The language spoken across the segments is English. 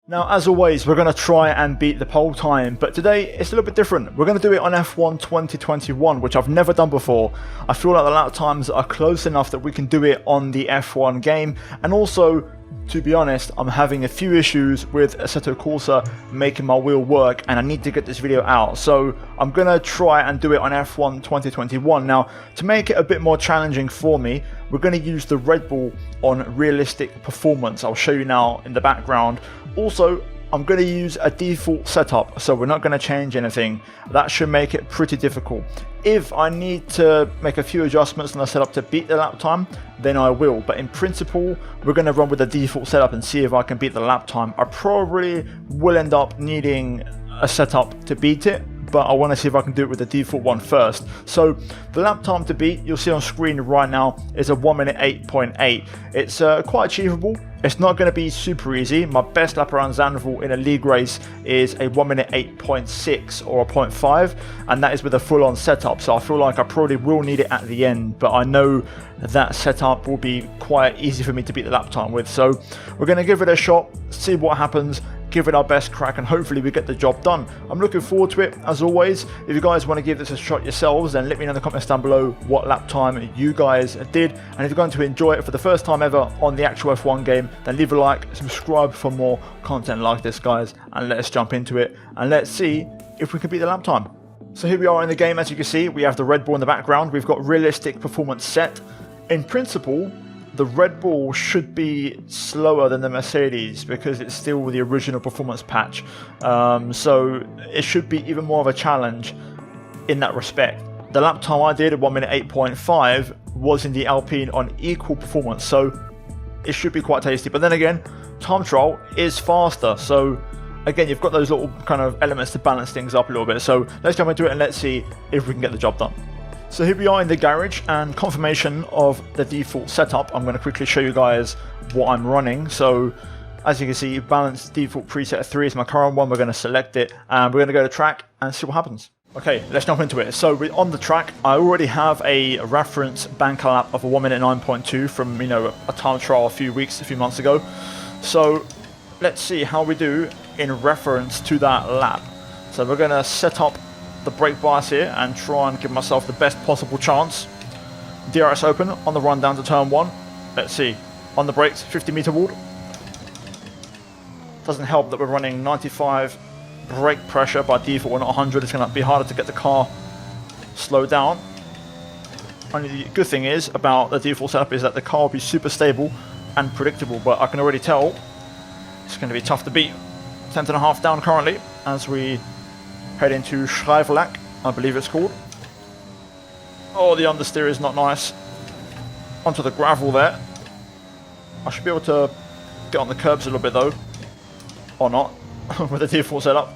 Now, as always, we're going to try and beat the pole time, but today it's a little bit different. We're going to do it on F1 2021, which I've never done before. I feel like the lap times are close enough that we can do it on the F1 game, and also, to be honest, I'm having a few issues with Assetto Corsa making my wheel work, and I need to get this video out. So I'm going to try and do it on F1 2021. Now, to make it a bit more challenging for me, we're going to use the Red Bull on realistic performance. I'll show you now in the background. Also, I'm going to use a default setup, so we're not going to change anything. That should make it pretty difficult. If I need to make a few adjustments on the setup to beat the lap time, then I will. But in principle, we're going to run with the default setup and see if I can beat the lap time. I probably will end up needing a setup to beat it, but I want to see if I can do it with the default one first. So the lap time to beat, you'll see on screen right now, is a 1 minute 8.8. It's quite achievable. It's not going to be super easy. My best lap around Zandvoort in a league race is a 1 minute 8.6 or a 0.5, and that is with a full-on setup. So I feel like I probably will need it at the end, but I know that setup will be quite easy for me to beat the lap time with. So we're going to give it a shot, see what happens, give it our best crack, and hopefully we get the job done. I'm looking forward to it, as always. If you guys want to give this a shot yourselves, then let me know in the comments down below what lap time you guys did. And if you're going to enjoy it for the first time ever on the actual F1 game, then leave a like, subscribe for more content like this, guys, and let's jump into it, and let's see if we can beat the lap time. So here we are in the game. As you can see, we have the Red Bull in the background. We've got realistic performance set. In principle, the Red Bull should be slower than the Mercedes because it's still the original performance patch. So it should be even more of a challenge in that respect. The lap time I did at 1 minute 8.5 was in the Alpine on equal performance, so it should be quite tasty. But then again, time trial is faster, so again, you've got those little kind of elements to balance things up a little bit. So let's jump into it and let's see if we can get the job done. So here we are in the garage, and confirmation of the default setup. I'm going to quickly show you guys what I'm running. So as you can see, balanced default preset 3 is my current one. We're going to select it and we're going to go to track and see what happens. Okay, let's jump into it. So we're on the track. I already have a reference banker lap of a 1 minute 9.2 from, a time trial a few months ago. So let's see how we do in reference to that lap. So we're going to set up the brake bias here and try and give myself the best possible chance. DRS open on the run down to turn 1. Let's see. On the brakes, 50-meter wall. Doesn't help that we're running 95 brake pressure by default. We're not 100. It's going to be harder to get the car slowed down. Only the good thing is about the default setup is that the car will be super stable and predictable, but I can already tell it's going to be tough to beat. 10.5 down currently as we head into Schrijverlak, I believe it's called. Oh, the understeer is not nice. Onto the gravel there. I should be able to get on the curbs a little bit though. Or not, with the default setup.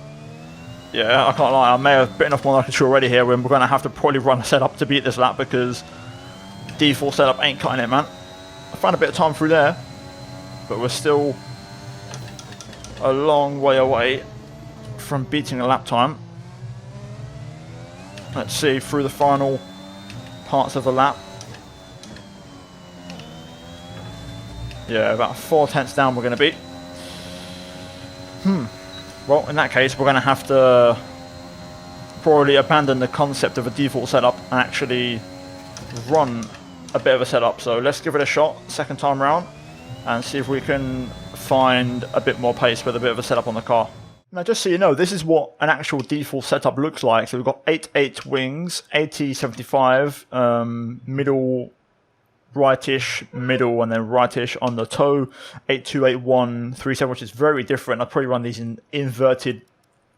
Yeah, I can't lie, I may have bitten off more than I can chew already here. We're going to have to probably run a setup to beat this lap because default setup ain't cutting it, man. I found a bit of time through there, but we're still a long way away from beating a lap time. Let's see through the final parts of the lap. Yeah, about 4 tenths down we're going to be. Well, in that case, we're going to have to probably abandon the concept of a default setup and actually run a bit of a setup. So let's give it a shot, second time round, and see if we can find a bit more pace with a bit of a setup on the car. Now, just so you know, this is what an actual default setup looks like. So we've got 8.8 wings, 80/75, middle, rightish, middle, and then rightish on the toe. 8.2, 8.1, 3.7, which is very different. I'll probably run these in inverted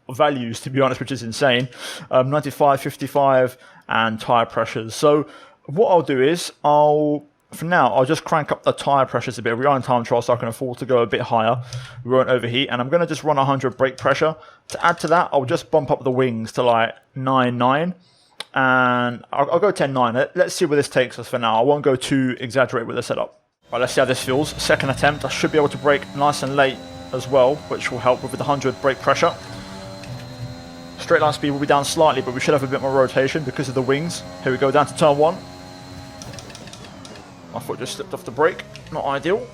values, to be honest, which is insane. 95/55, and tire pressures. So what I'll do is for now, I'll just crank up the tyre pressures a bit. We are in time trial, so I can afford to go a bit higher. We won't overheat. And I'm going to just run 100 brake pressure. To add to that, I'll just bump up the wings to like 9.9. And I'll go 10.9. Let's see where this takes us for now. I won't go too exaggerate with the setup. Right, let's see how this feels. Second attempt. I should be able to brake nice and late as well, which will help with the 100 brake pressure. Straight line speed will be down slightly, but we should have a bit more rotation because of the wings. Here we go, down to turn 1. My foot just slipped off the brake. Not ideal.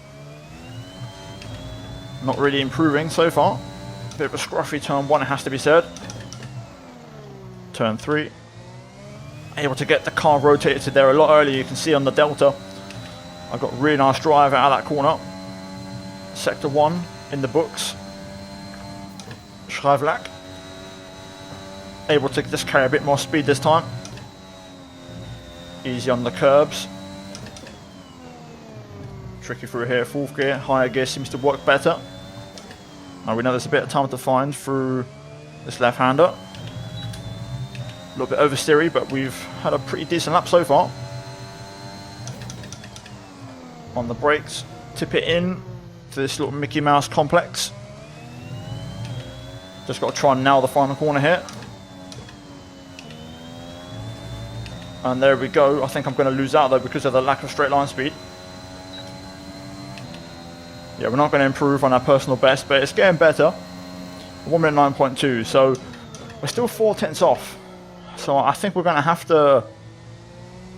Not really improving so far. Bit of a scruffy turn 1, it has to be said. Turn 3. Able to get the car rotated to there a lot earlier. You can see on the Delta, I got really nice drive out of that corner. Sector 1 in the books. Schrijflak. Able to just carry a bit more speed this time. Easy on the curbs. Tricky through here, 4th gear. Higher gear seems to work better. Now we know there's a bit of time to find through this left-hander. A little bit oversteery, but we've had a pretty decent lap so far. On the brakes, tip it in to this little Mickey Mouse complex. Just got to try and nail the final corner here. And there we go. I think I'm going to lose out though because of the lack of straight line speed. Yeah, we're not going to improve on our personal best, but it's getting better. 1 minute 9.2, so we're still 4/10 off. So I think we're going to have to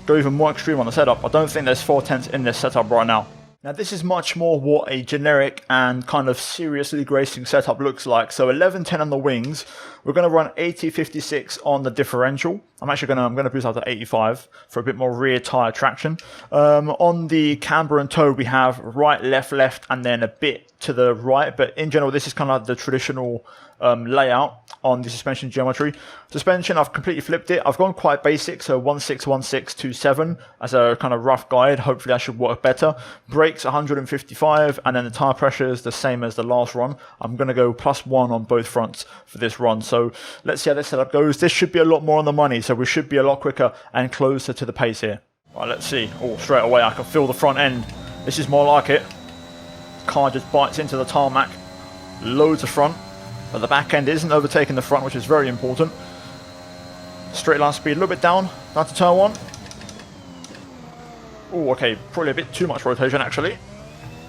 go even more extreme on the setup. I don't think there's 4/10 in this setup right now. Now this is much more what a generic and kind of seriously racing setup looks like. So 11.10 on the wings. We're going to run 80.56 on the differential. I'm going to boost out to 85 for a bit more rear tire traction. On the camber and toe we have right, left, and then a bit to the right. But in general, this is kind of like the traditional layout on the suspension geometry. Suspension, I've completely flipped it. I've gone quite basic, so 161627 as a kind of rough guide. Hopefully that should work better. Brakes 155, and then the tire pressure is the same as the last run. I'm going to go +1 on both fronts for this run. So let's see how this setup goes. This should be a lot more on the money, so we should be a lot quicker and closer to the pace here. Right, let's see. Oh, straight away I can feel the front end. This is more like it. Car just bites into the tarmac. Loads of front. But the back end isn't overtaking the front, which is very important. Straight line speed a little bit down to turn 1. Oh, okay, probably a bit too much rotation actually.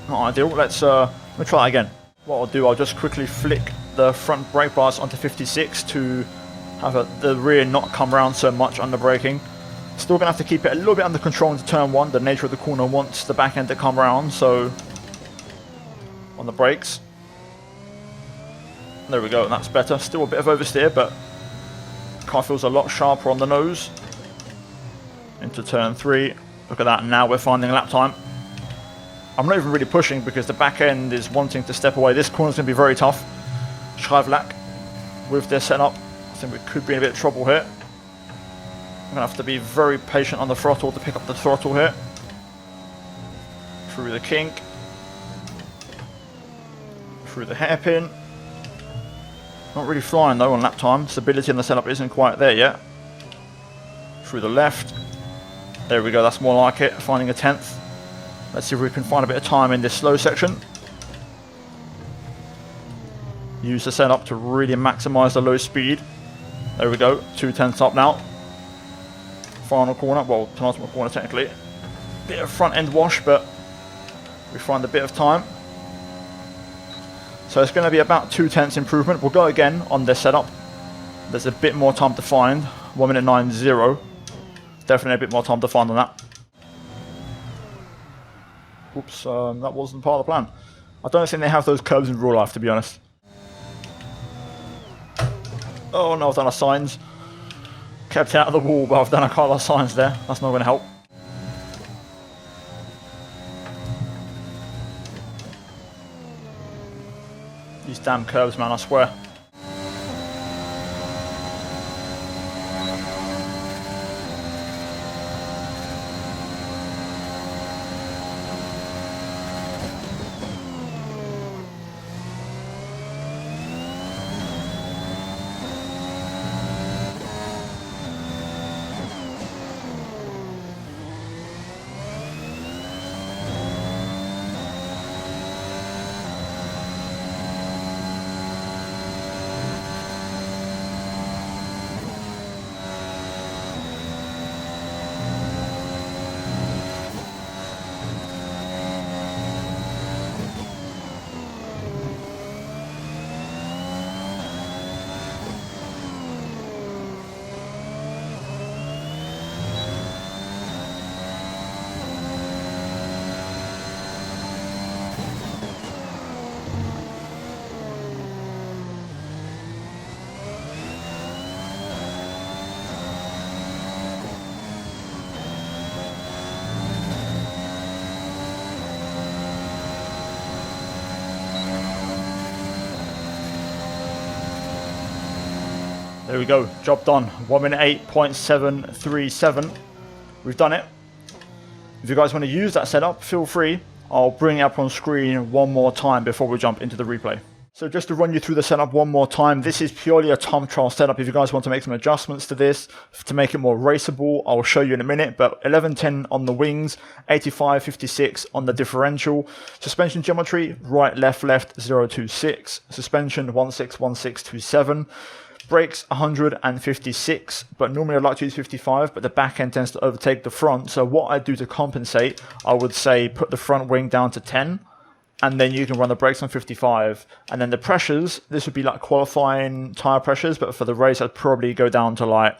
Not ideal. Let me try that again. What I'll do, I'll just quickly flick the front brake bars onto 56 to have the rear not come around so much under braking. Still going to have to keep it a little bit under control into turn 1. The nature of the corner wants the back end to come around, so on the brakes. There we go, and that's better. Still a bit of oversteer, but car feels a lot sharper on the nose. Into turn 3. Look at that, now we're finding lap time. I'm not even really pushing because the back end is wanting to step away. This corner's going to be very tough. Schrijflak with their setup. I think we could be in a bit of trouble here. I'm going to have to be very patient on the throttle to pick up the throttle here. Through the kink. Through the hairpin. Not really flying though on lap time. Stability in the setup isn't quite there yet. Through the left. There we go, that's more like it. Finding a 10th. Let's see if we can find a bit of time in this slow section. Use the setup to really maximize the low speed. There we go, 2/10 up now. Final corner, well, penultimate corner technically. Bit of front end wash, but we find a bit of time. So it's going to be about 2/10 improvement. We'll go again on this setup. There's a bit more time to find. 1 minute 9.0. Definitely a bit more time to find on that. Oops, that wasn't part of the plan. I don't think they have those curves in real life, to be honest. Oh no, I've done our signs. Kept it out of the wall, but I've done a couple of signs there. That's not going to help. These damn curves, man, I swear. There we go, job done. 1 minute 8.737. We've done it. If you guys want to use that setup, feel free. I'll bring it up on screen one more time before we jump into the replay. So just to run you through the setup one more time, this is purely a time trial setup. If you guys want to make some adjustments to this, to make it more raceable, I'll show you in a minute. But 1110 on the wings, 85/56 on the differential. Suspension geometry, right, left, 026. Suspension 161627. Brakes 156, but normally I'd like to use 55, but the back end tends to overtake the front. So what I do to compensate, I would say put the front wing down to 10, and then you can run the brakes on 55. And then the pressures, this would be like qualifying tire pressures, but for the race I'd probably go down to like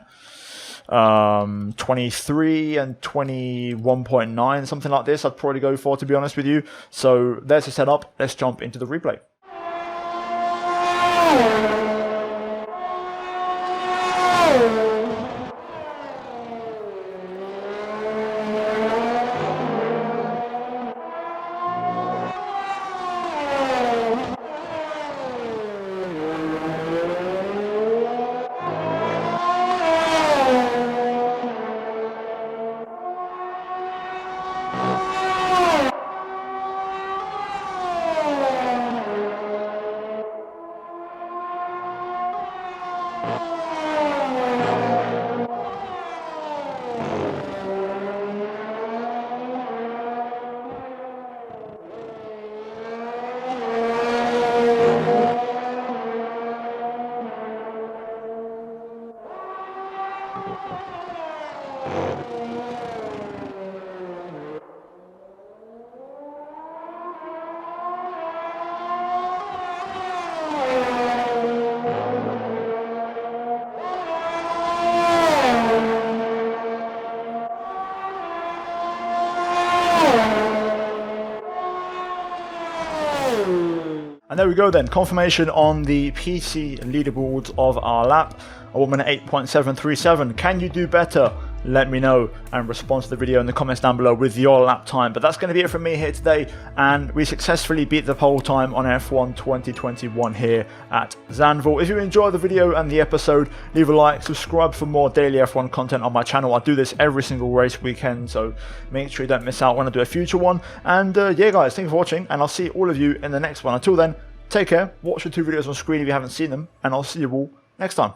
23 and 21.9, something like this I'd probably go for, to be honest with you. So there's the setup. Let's jump into the replay. And there we go then, confirmation on the PC leaderboards of our lap, a 1 minute 8.737. Can you do better? Let me know and respond to the video in the comments down below with your lap time. But that's going to be it from me here today, and we successfully beat the pole time on F1 2021 here at Zandvoort. If you enjoyed the video and the episode, leave a like, subscribe for more daily F1 content on my channel. I do this every single race weekend, so make sure you don't miss out when I do a future one. And yeah guys, thank you for watching, and I'll see all of you in the next one. Until then, take care, watch the 2 videos on screen if you haven't seen them, and I'll see you all next time.